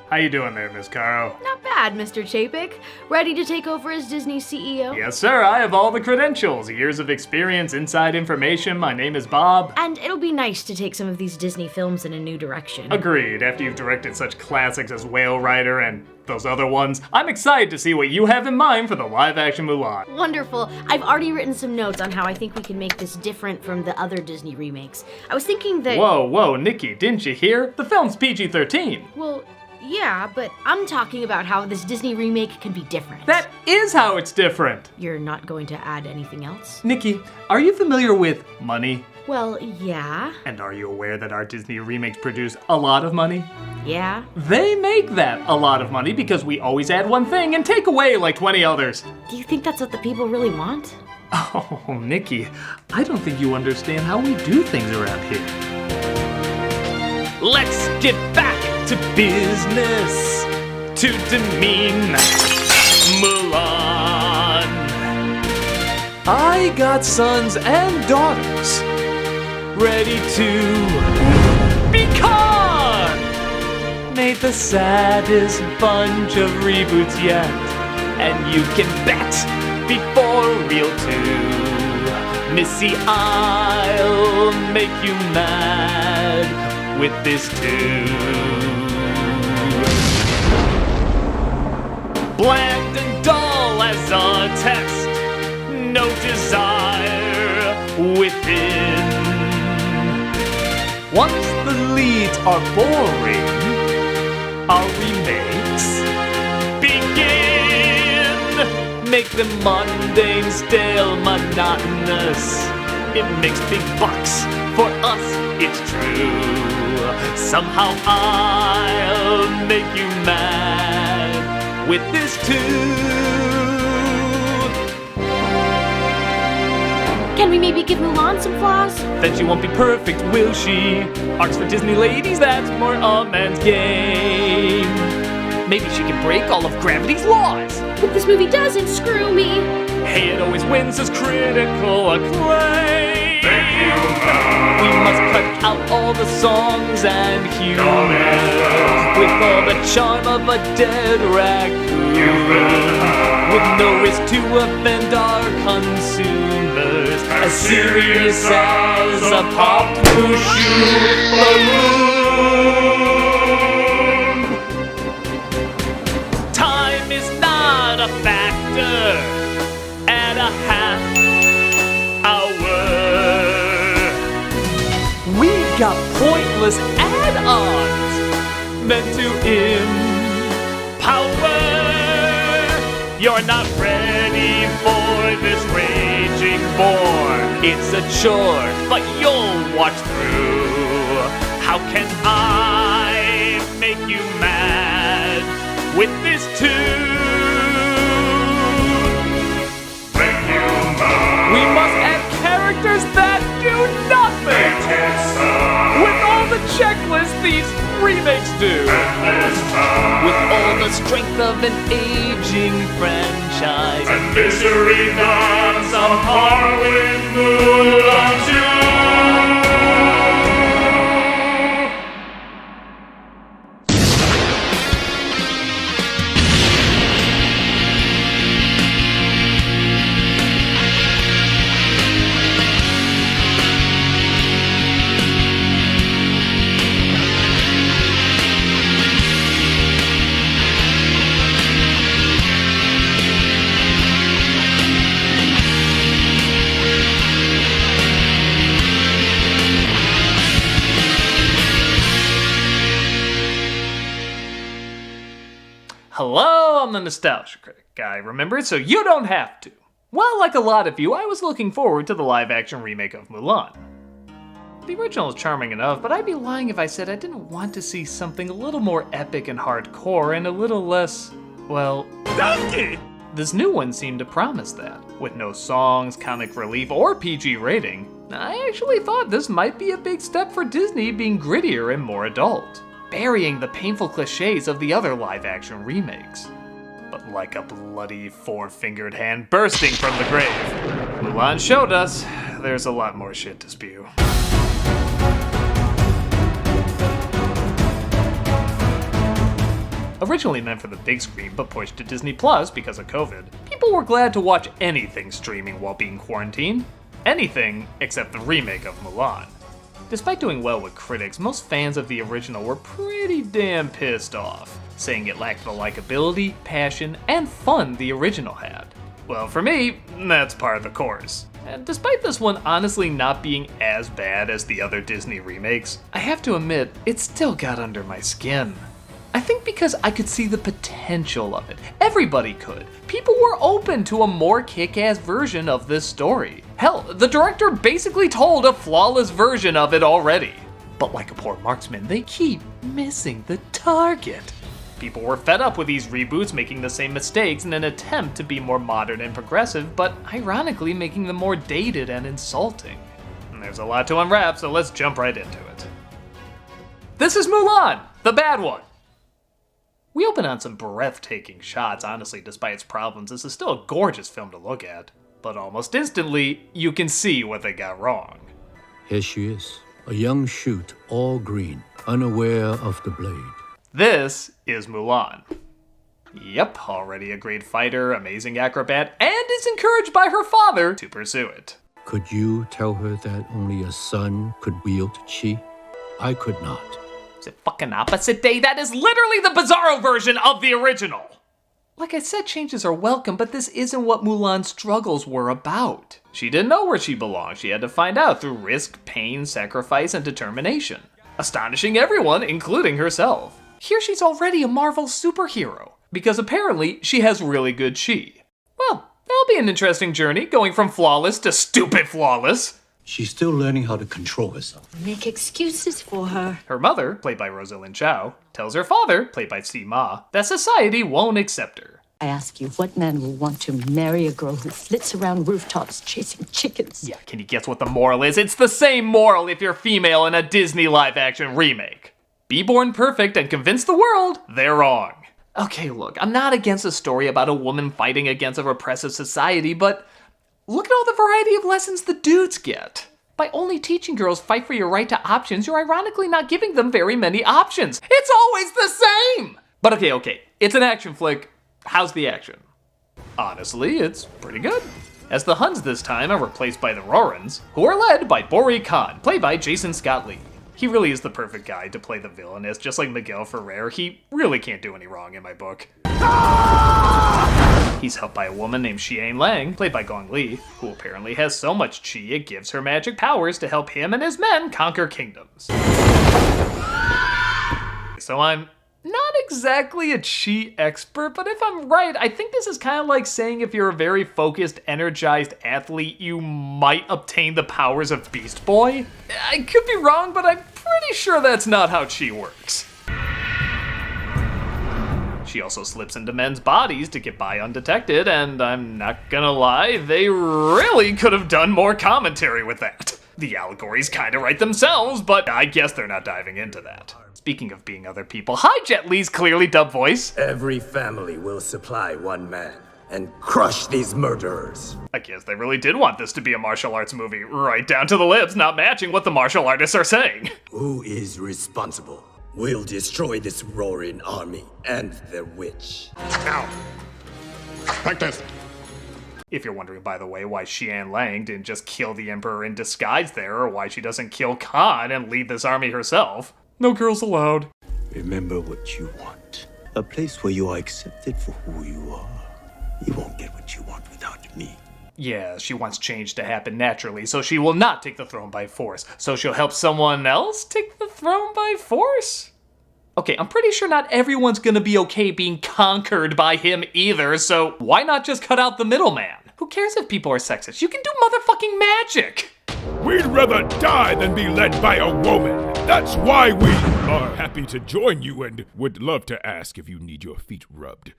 How you doing there, Miss Caro? Not bad, Mr. Chapek. Ready to take over as Disney CEO? Yes, sir. I have all the credentials. Years of experience, inside information. My name is Bob. And it'll be nice to take some of these Disney films in a new direction. Agreed. After you've directed such classics as Whale Rider and those other ones, I'm excited to see what you have in mind for the live-action Mulán. Wonderful. I've already written some notes on how I think we can make this different from the other Disney remakes. I was thinking that... Whoa, Nikki, didn't you hear? The film's PG-13. Well, yeah, but I'm talking about how this Disney remake can be different. That is how it's different. You're not going to add anything else? Nikki, are you familiar with money? Well, yeah. And are you aware that our Disney remakes produce a lot of money? Yeah. They make that a lot of money because we always add one thing and take away like 20 others. Do you think that's what the people really want? Oh, Nikki, I don't think you understand how we do things around here. Let's get back to business, to demean Mulán. I got sons and daughters ready to be caught. Made the saddest bunch of reboots yet, and you can bet before real 2, Missy, I'll make you mad with this too. Bland and dull as a text, no desire within. Once the leads are boring, our remakes begin. Make them mundane, stale, monotonous. It makes big bucks for us, it's true. Somehow I'll make you mad with this too. Can we maybe give Mulán some flaws? Then she won't be perfect, will she? Arcs for Disney ladies, that's more a man's game. Maybe she can break all of gravity's laws. Hope this movie doesn't screw me. Hey, it always wins as critical acclaim. We must cut out all the songs and humor with all the charm of a dead raccoon, with no risk to offend our consumers, as serious as a popped Mushu balloon. Time is not a factor at a half hour. We got pointless add-ons meant to empower. You're not ready for this raging bore. It's a chore, but you'll watch through. How can I make you mad with this too? We must add characters that do nothing with all the checklists these remakes do. With all the strength of an aging franchise, and misery that's on par with Mulán 2. Hello, I'm the Nostalgia Critic guy, remember? So you don't have to. Well, like a lot of you, I was looking forward to the live-action remake of Mulán. The original is charming enough, but I'd be lying if I said I didn't want to see something a little more epic and hardcore and a little less, well, donkey! This new one seemed to promise that. With no songs, comic relief, or PG rating, I actually thought this might be a big step for Disney being grittier and more adult, burying the painful cliches of the other live-action remakes. But like a bloody four-fingered hand bursting from the grave, Mulán showed us there's a lot more shit to spew. Originally meant for the big screen but pushed to Disney Plus because of COVID, people were glad to watch anything streaming while being quarantined. Anything except the remake of Mulán. Despite doing well with critics, most fans of the original were pretty damn pissed off, saying it lacked the likability, passion, and fun the original had. Well, for me, that's part of the course. And despite this one honestly not being as bad as the other Disney remakes, I have to admit, it still got under my skin. I think because I could see the potential of it. Everybody could. People were open to a more kick-ass version of this story. Hell, the director basically told a flawless version of it already. But like a poor marksman, they keep missing the target. People were fed up with these reboots making the same mistakes in an attempt to be more modern and progressive, but ironically making them more dated and insulting. And there's a lot to unwrap, so let's jump right into it. This is Mulán, the bad one. We open on some breathtaking shots. Honestly, despite its problems, this is still a gorgeous film to look at. But almost instantly, you can see what they got wrong. Here she is, a young shoot, all green, unaware of the blade. This is Mulán. Yep, already a great fighter, amazing acrobat, and is encouraged by her father to pursue it. Could you tell her that only a son could wield chi? I could not. Is it fucking opposite day? That is literally the Bizarro version of the original! Like I said, changes are welcome, but this isn't what Mulán's struggles were about. She didn't know where she belonged. She had to find out through risk, pain, sacrifice, and determination. Astonishing everyone, including herself. Here she's already a Marvel superhero, because apparently she has really good chi. Well, that'll be an interesting journey, going from flawless to stupid flawless. She's still learning how to control herself. Make excuses for her. Her mother, played by Rosalind Chow, tells her father, played by Si Ma, that society won't accept her. I ask you, what man will want to marry a girl who flits around rooftops chasing chickens? Yeah, can you guess what the moral is? It's the same moral if you're female in a Disney live-action remake. Be born perfect and convince the world they're wrong. Okay, look, I'm not against a story about a woman fighting against a repressive society, but look at all the variety of lessons the dudes get. By only teaching girls fight for your right to options, you're ironically not giving them very many options. It's always the same! But okay, it's an action flick. How's the action? Honestly, it's pretty good. As the Huns this time are replaced by the Rorans, who are led by Bori Khan, played by Jason Scott Lee. He really is the perfect guy to play the villainous, just like Miguel Ferrer. He really can't do any wrong in my book. He's helped by a woman named Xian Lang, played by Gong Li, who apparently has so much chi it gives her magic powers to help him and his men conquer kingdoms. So I'm not exactly a chi expert, but if I'm right, I think this is kind of like saying if you're a very focused, energized athlete, you might obtain the powers of Beast Boy. I could be wrong, but I'm pretty sure that's not how chi works. She also slips into men's bodies to get by undetected, and I'm not gonna lie, they really could have done more commentary with that. The allegories kinda write themselves, but I guess they're not diving into that. Speaking of being other people, hi Jet Li's clearly dubbed voice. Every family will supply one man and crush these murderers. I guess they really did want this to be a martial arts movie, right down to the lips, not matching what the martial artists are saying. Who is responsible? We'll destroy this roaring army and the witch. Now, like this. If you're wondering, by the way, why Xian Lang didn't just kill the Emperor in disguise there, or why she doesn't kill Khan and lead this army herself. No girls allowed. Remember what you want. A place where you are accepted for who you are. You won't get what you want without me. Yeah, she wants change to happen naturally, so she will not take the throne by force. So she'll help someone else take the throne by force? Okay, I'm pretty sure not everyone's gonna be okay being conquered by him either, so why not just cut out the middleman? Who cares if people are sexist? You can do motherfucking magic! We'd rather die than be led by a woman. That's why we are happy to join you and would love to ask if you need your feet rubbed.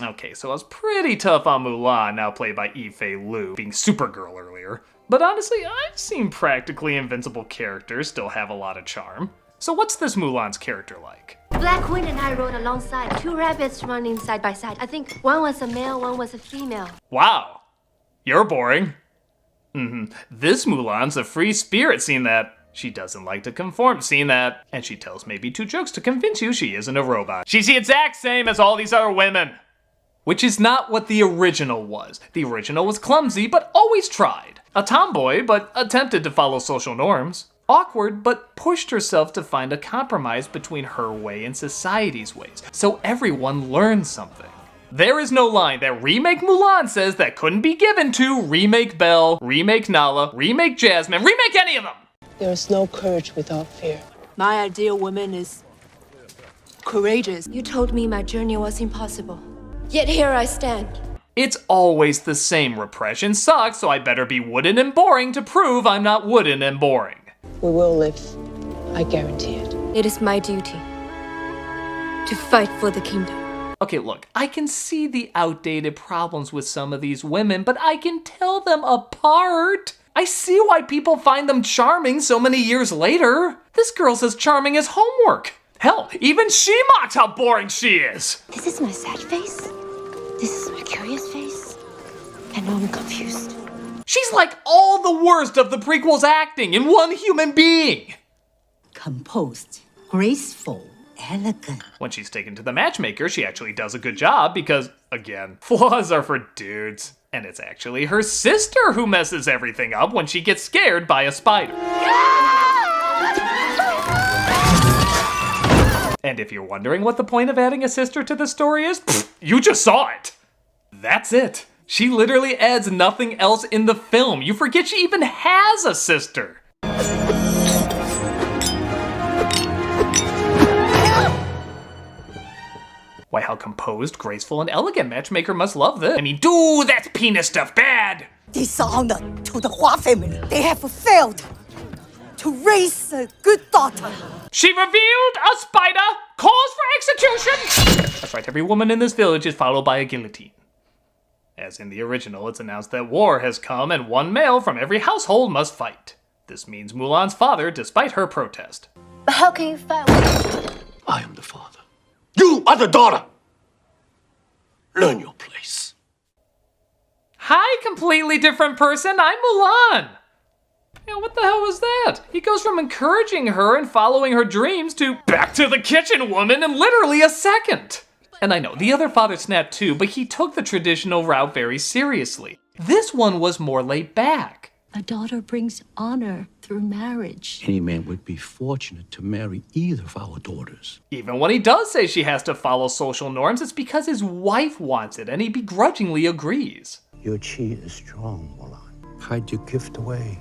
Okay, so I was pretty tough on Mulán, now played by Yifei Liu, being Supergirl earlier. But honestly, I've seen practically invincible characters still have a lot of charm. So what's this Mulán's character like? Black Queen and I rode alongside, two rabbits running side by side. I think one was a male, one was a female. Wow, you're boring. This Mulán's a free spirit, seen that She doesn't like to conform, seen that, and she tells maybe 2 jokes to convince you she isn't a robot. She's the exact same as all these other women. Which is not what the original was. The original was clumsy, but always tried. A tomboy, but attempted to follow social norms. Awkward, but pushed herself to find a compromise between her way and society's ways, so everyone learned something. There is no line that Remake Mulán says that couldn't be given to Remake Belle, Remake Nala, Remake Jasmine, remake any of them! There is no courage without fear. My ideal woman is courageous. You told me my journey was impossible. Yet here I stand. It's always the same. Repression sucks, so I better be wooden and boring to prove I'm not wooden and boring. We will live. I guarantee it. It is my duty to fight for the kingdom. Okay, look, I can see the outdated problems with some of these women, but I can tell them apart. I see why people find them charming so many years later. This girl says charming is homework. Hell, even she mocks how boring she is. This is my sad face. This is my curious face. And now I'm confused. She's like all the worst of the prequel's acting in one human being. Composed, graceful, elegant. When she's taken to the matchmaker, she actually does a good job because, again, flaws are for dudes. And it's actually her sister who messes everything up when she gets scared by a spider. And if you're wondering what the point of adding a sister to the story is, you just saw it. That's it. She literally adds nothing else in the film. You forget she even has a sister. Why, how composed, graceful, and elegant matchmaker must love this. I mean, dude, that's penis stuff bad! Dishonor to the Hua family. They have failed to raise a good daughter. She revealed a spider, calls for execution! That's right, every woman in this village is followed by a guillotine. As in the original, it's announced that war has come and one male from every household must fight. This means Mulan's father, despite her protest. But how can you fight with... I am the father. You are the daughter! Learn your place. Hi, completely different person, I'm Mulán! Yeah, what the hell was that? He goes from encouraging her and following her dreams to back to the kitchen woman in literally a second! And I know, the other father snapped too, but he took the traditional route very seriously. This one was more laid back. A daughter brings honor through marriage. Any man would be fortunate to marry either of our daughters. Even when he does say she has to follow social norms, it's because his wife wants it, and he begrudgingly agrees. Your chi is strong, Mulán. Hide your gift away.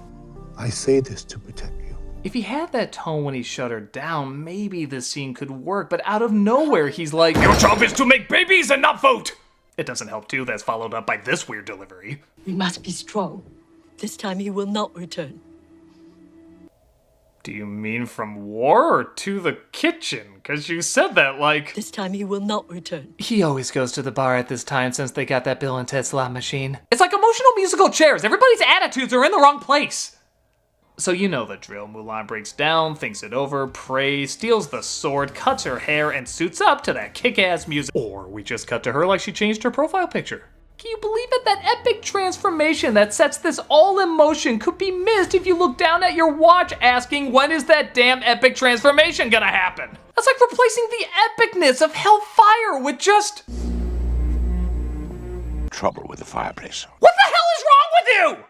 I say this to protect you. If he had that tone when he shut her down, maybe this scene could work, but out of nowhere he's like, "Your job is to make babies and not vote!" It doesn't help too, that's followed up by this weird delivery. We must be strong. This time he will not return. Do you mean from war or to the kitchen? Because you said that like... This time he will not return. He always goes to the bar at this time since they got that Bill and Ted slot machine. It's like emotional musical chairs. Everybody's attitudes are in the wrong place. So you know the drill. Mulán breaks down, thinks it over, prays, steals the sword, cuts her hair, and suits up to that kick-ass music. Or we just cut to her like she changed her profile picture. Can you believe it? That epic transformation that sets this all in motion could be missed if you look down at your watch asking, when is that damn epic transformation gonna happen? That's like replacing the epicness of Hellfire with just... trouble with the fireplace. What the hell is wrong with you?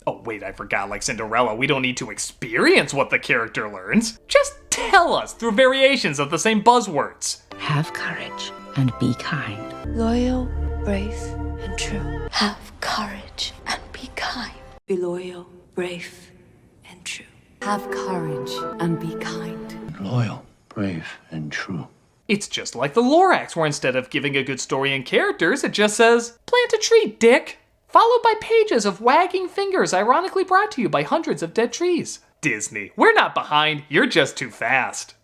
Oh wait, I forgot, like Cinderella, we don't need to experience what the character learns. Just tell us through variations of the same buzzwords. Have courage and be kind. Loyal, brave, and true. Have courage and be kind. Be loyal, brave, and true. Have courage and be kind. Loyal, brave, and true. It's just like the Lorax, where instead of giving a good story and characters, it just says, plant a tree, dick! Followed by pages of wagging fingers ironically brought to you by hundreds of dead trees. Disney, we're not behind, you're just too fast.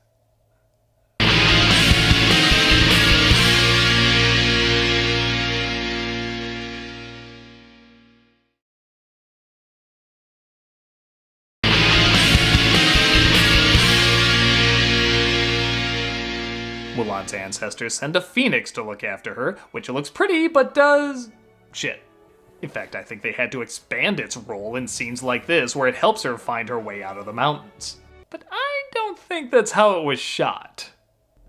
Mulan's ancestors send a phoenix to look after her, which looks pretty but does... shit. In fact, I think they had to expand its role in scenes like this where it helps her find her way out of the mountains. But I don't think that's how it was shot.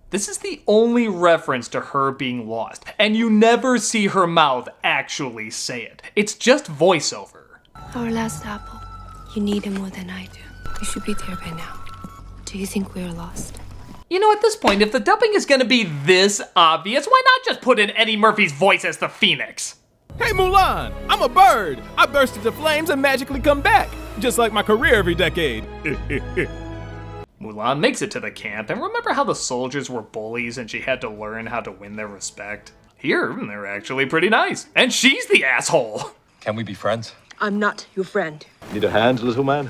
This is the only reference to her being lost, and you never see her mouth actually say it. It's just voiceover. Our last apple. You need it more than I do. We should be there by now. Do you think we're lost? You know, at this point, if the dubbing is gonna be this obvious, why not just put in Eddie Murphy's voice as the Phoenix? Hey Mulán, I'm a bird. I burst into flames and magically come back, just like my career every decade. Mulán makes it to the camp, and remember how the soldiers were bullies and she had to learn how to win their respect? Here, they're actually pretty nice, and she's the asshole. Can we be friends? I'm not your friend. Need a hand, little man?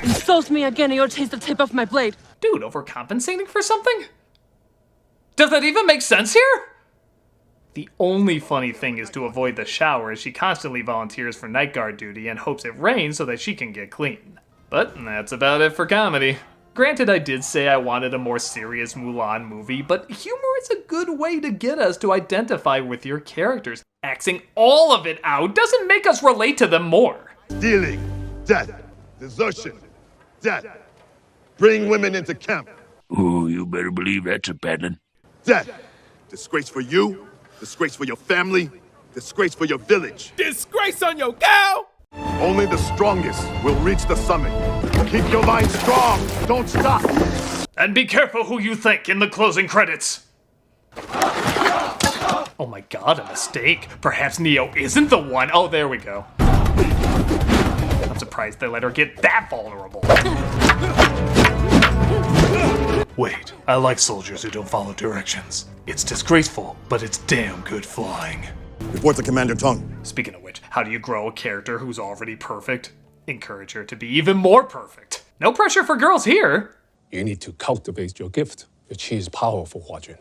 Insult me again and you'll taste the tip of my blade. Dude, overcompensating for something? Does that even make sense here? The only funny thing is to avoid the shower as she constantly volunteers for night guard duty and hopes it rains so that she can get clean. But that's about it for comedy. Granted, I did say I wanted a more serious Mulán movie, but humor is a good way to get us to identify with your characters. Axing all of it out doesn't make us relate to them more. Stealing, death, desertion, death. Bring women into camp. Oh, you better believe that's a pattern. Death. Disgrace for you, disgrace for your family, disgrace for your village. Disgrace on your cow! Only the strongest will reach the summit. Keep your mind strong. Don't stop. And be careful who you thank in the closing credits. Oh my god, a mistake. Perhaps Neo isn't the one. Oh, there we go. I'm surprised they let her get that vulnerable. Wait, I like soldiers who don't follow directions. It's disgraceful, but it's damn good flying. Report to Commander Tung. Speaking of which, how do you grow a character who's already perfect? Encourage her to be even more perfect. No pressure for girls here. You need to cultivate your gift. Your chi is powerful, Huajun.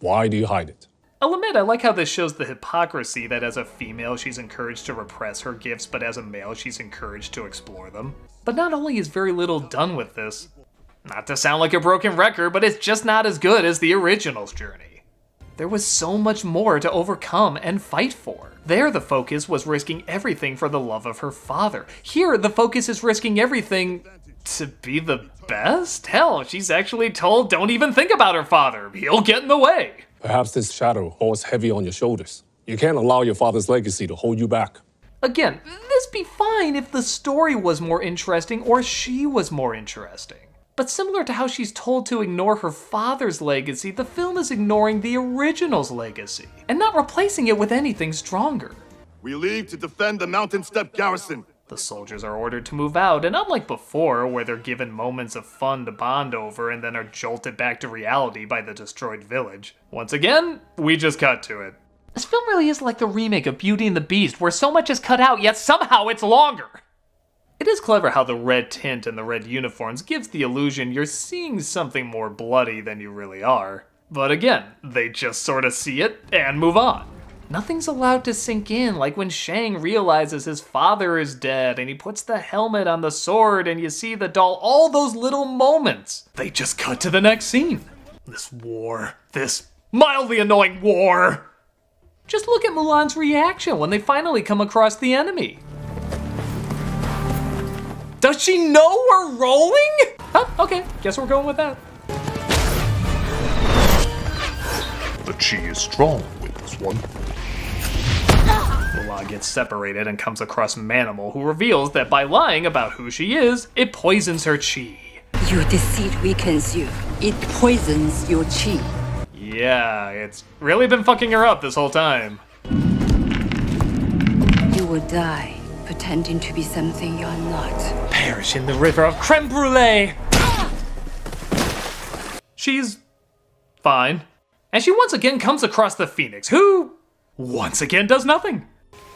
Why do you hide it? I'll admit, I like how this shows the hypocrisy that as a female she's encouraged to repress her gifts, but as a male she's encouraged to explore them. But not only is very little done with this, not to sound like a broken record, but it's just not as good as the original's journey. There was so much more to overcome and fight for. There, the focus was risking everything for the love of her father. Here, the focus is risking everything to be the best? Hell, she's actually told don't even think about her father. He'll get in the way. Perhaps this shadow falls heavy on your shoulders. You can't allow your father's legacy to hold you back. Again, this'd be fine if the story was more interesting or she was more interesting. But similar to how she's told to ignore her father's legacy, the film is ignoring the original's legacy, and not replacing it with anything stronger. We leave to defend the mountain step garrison. The soldiers are ordered to move out, and unlike before, where they're given moments of fun to bond over and then are jolted back to reality by the destroyed village, once again, we just cut to it. This film really is like the remake of Beauty and the Beast, where so much is cut out, yet somehow it's longer. It is clever how the red tint and the red uniforms gives the illusion you're seeing something more bloody than you really are. But again, they just sort of see it and move on. Nothing's allowed to sink in, like when Shang realizes his father is dead and he puts the helmet on the sword and you see the doll, all those little moments. They just cut to the next scene. This war, this mildly annoying war. Just look at Mulán's reaction when they finally come across the enemy. Does she know we're rolling? Huh, okay, guess we're going with that. The chi is strong with this one. Mulán gets separated and comes across Manimal, who reveals that by lying about who she is, it poisons her chi. Your deceit weakens you. It poisons your chi. Yeah, it's really been fucking her up this whole time. You will die pretending to be something you're not. Perish in the river of creme brulee. She's fine. And she once again comes across the Phoenix, who once again does nothing.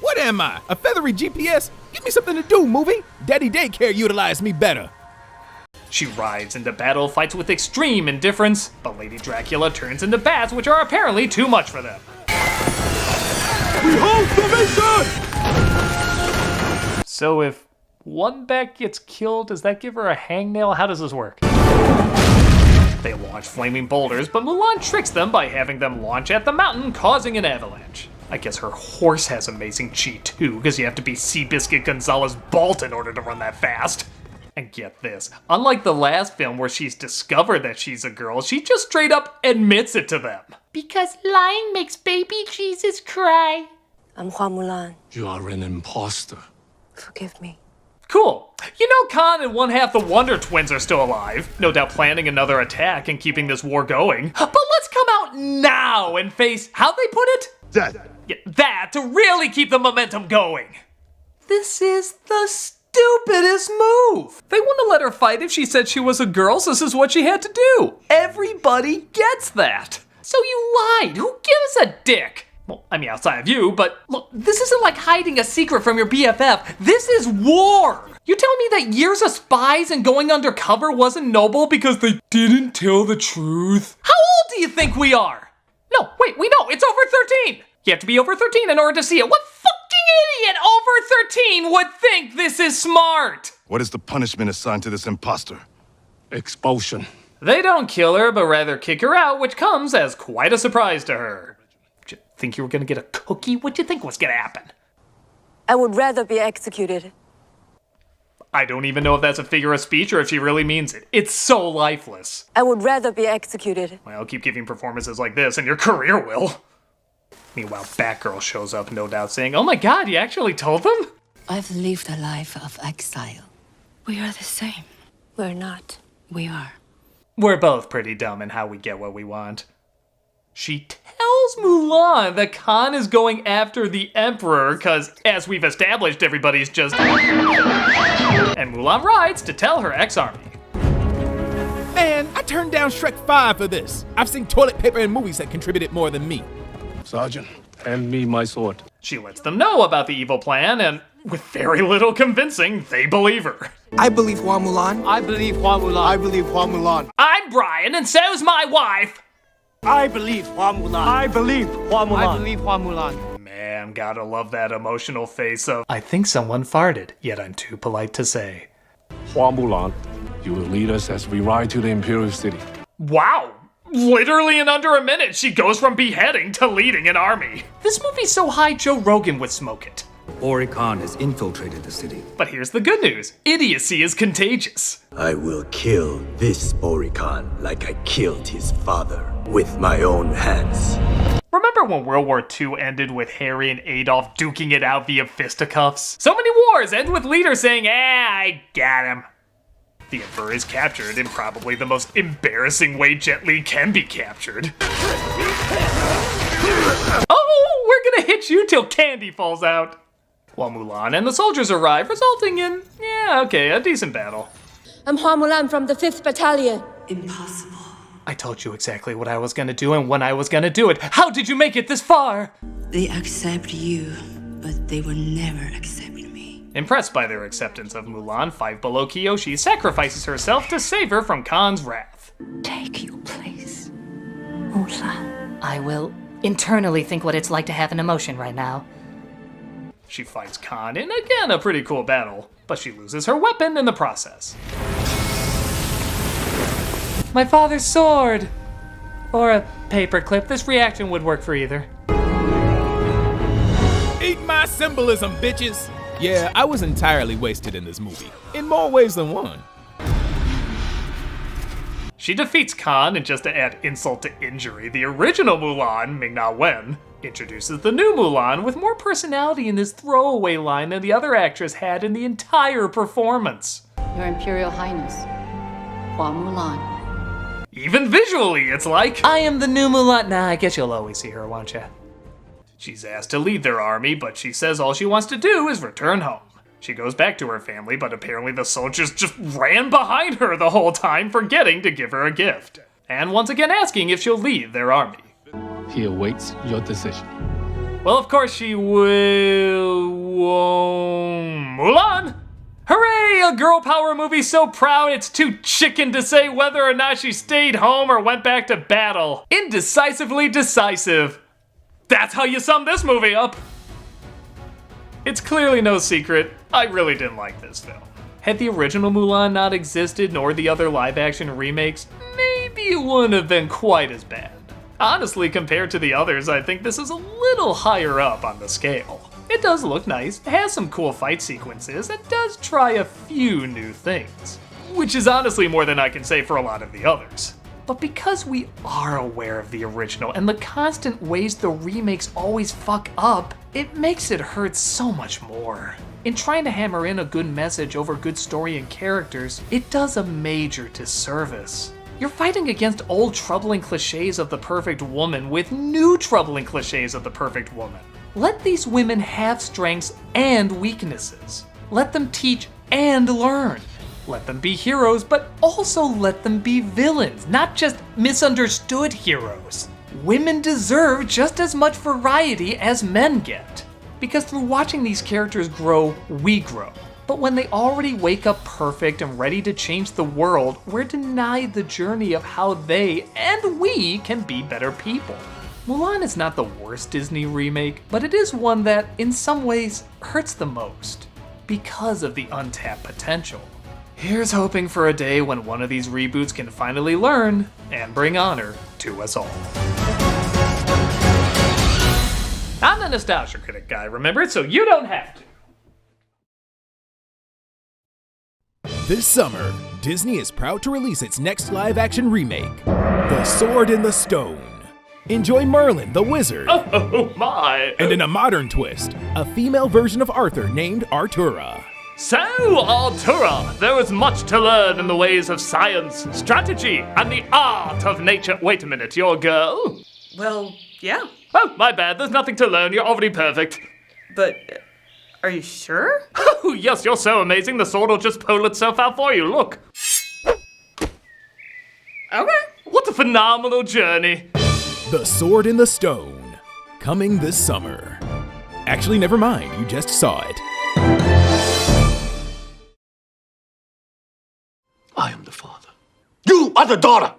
What am I? A feathery GPS? Give me something to do, movie. Daddy Daycare utilized me better. She rides into battle, fights with extreme indifference, but Lady Dracula turns into bats, which are apparently too much for them. Behold the mission! So if one bat gets killed, does that give her a hangnail? How does this work? They launch flaming boulders, but Mulán tricks them by having them launch at the mountain, causing an avalanche. I guess her horse has amazing chi too, because you have to be Seabiscuit Gonzalez Bolt in order to run that fast. And get this, unlike the last film where she's discovered that she's a girl, she just straight up admits it to them. Because lying makes baby Jesus cry. I'm Mulán. You are an imposter. Forgive me. Cool. You know Khan and one half the Wonder Twins are still alive, no doubt planning another attack and keeping this war going. But let's come out now and face, how'd they put it? Death. Yeah, that, to really keep the momentum going. This is the stupidest move. They wouldn't have let her fight if she said she was a girl, so this is what she had to do. Everybody gets that. So you lied. Who gives a dick? Well, I mean, outside of you, but look, this isn't like hiding a secret from your BFF. This is war. You telling me that years of spies and going undercover wasn't noble because they didn't tell the truth? How old do you think we are? No, wait, we know, it's over 13. You have to be over 13 in order to see it. What fucking idiot over 13 would think this is smart? What is the punishment assigned to this imposter? Expulsion. They don't kill her, but rather kick her out, which comes as quite a surprise to her. Did you think you were gonna get a cookie? What'd you think was gonna happen? I would rather be executed. I don't even know if that's a figure of speech or if she really means it. It's so lifeless. I would rather be executed. Well, keep giving performances like this and your career will. Meanwhile, Batgirl shows up, no doubt, saying, "Oh my god, you actually told them?" I've lived a life of exile. We are the same. We're not. We are. We're both pretty dumb in how we get what we want. She tells Mulán that Khan is going after the Emperor, because, as we've established, everybody's just... And Mulán rides to tell her ex-army. Man, I turned down Shrek 5 for this. I've seen toilet paper in movies that contributed more than me. Sergeant, hand me my sword. She lets them know about the evil plan, and with very little convincing, they believe her. I believe Mulán. I believe Mulán. I believe Mulán. I'm Brian, and so's my wife. I believe Mulán. I believe Mulán. I believe Mulán. Man, gotta love that emotional face of, I think someone farted, yet I'm too polite to say. Mulán, you will lead us as we ride to the Imperial City. Wow! Literally in under a minute, she goes from beheading to leading an army. This movie's so high, Joe Rogan would smoke it. Ori Khan has infiltrated the city. But here's the good news. Idiocy is contagious. I will kill this Ori Khan like I killed his father with my own hands. Remember when World War II ended with Harry and Adolf duking it out via fisticuffs? So many wars end with leaders saying, I got him. The Emperor is captured in probably the most embarrassing way Jet Li can be captured. Oh, we're gonna hit you till candy falls out. While Mulán and the soldiers arrive, resulting in, a decent battle. I'm Mulán from the 5th Battalion. Impossible. I told you exactly what I was gonna do and when I was gonna do it. How did you make it this far? They accept you, but they will never accept me. Impressed by their acceptance of Mulán, Five Below Kyoshi sacrifices herself to save her from Khan's wrath. Take your place, Mulán. I will internally think what it's like to have an emotion right now. She fights Khan in, again, a pretty cool battle, but she loses her weapon in the process. My father's sword! Or a paperclip. This reaction would work for either. Eat my symbolism, bitches! Yeah, I was entirely wasted in this movie, in more ways than one. She defeats Khan, and just to add insult to injury, the original Mulán, Ming-Na Wen, introduces the new Mulán with more personality in this throwaway line than the other actress had in the entire performance. Your Imperial Highness, Mulán. Even visually, it's like, I am the new Mulán. Nah, I guess you'll always see her, won't ya? She's asked to lead their army, but she says all she wants to do is return home. She goes back to her family, but apparently the soldiers just ran behind her the whole time, forgetting to give her a gift. And once again asking if she'll lead their army. He awaits your decision. Well, of course she will... Mulán! Hooray! A girl power movie so proud it's too chicken to say whether or not she stayed home or went back to battle. Indecisively decisive. That's how you sum this movie up. It's clearly no secret, I really didn't like this film. Had the original Mulán not existed, nor the other live-action remakes, maybe it wouldn't have been quite as bad. Honestly, compared to the others, I think this is a little higher up on the scale. It does look nice, it has some cool fight sequences, it does try a few new things. Which is honestly more than I can say for a lot of the others. But because we are aware of the original and the constant ways the remakes always fuck up, it makes it hurt so much more. In trying to hammer in a good message over good story and characters, it does a major disservice. You're fighting against old troubling cliches of the perfect woman with new troubling cliches of the perfect woman. Let these women have strengths and weaknesses. Let them teach and learn. Let them be heroes, but also let them be villains, not just misunderstood heroes. Women deserve just as much variety as men get. Because through watching these characters grow, we grow. But when they already wake up perfect and ready to change the world, we're denied the journey of how they and we can be better people. Mulán is not the worst Disney remake, but it is one that, in some ways, hurts the most because of the untapped potential. Here's hoping for a day when one of these reboots can finally learn and bring honor to us all. I'm the Nostalgia Critic guy, remember it, so you don't have to. This summer, Disney is proud to release its next live-action remake, The Sword in the Stone. Enjoy Merlin, the wizard. Oh my! And in a modern twist, a female version of Arthur named Artura. So, Artura, there is much to learn in the ways of science, strategy, and the art of nature. Wait a minute, you're a girl? Well, yeah. Oh, my bad, there's nothing to learn, you're already perfect. But, are you sure? Oh, yes, you're so amazing, the sword will just pull itself out for you, look. Okay. What a phenomenal journey. The Sword in the Stone, coming this summer. Actually, never mind, you just saw it. I am the father. You are the daughter!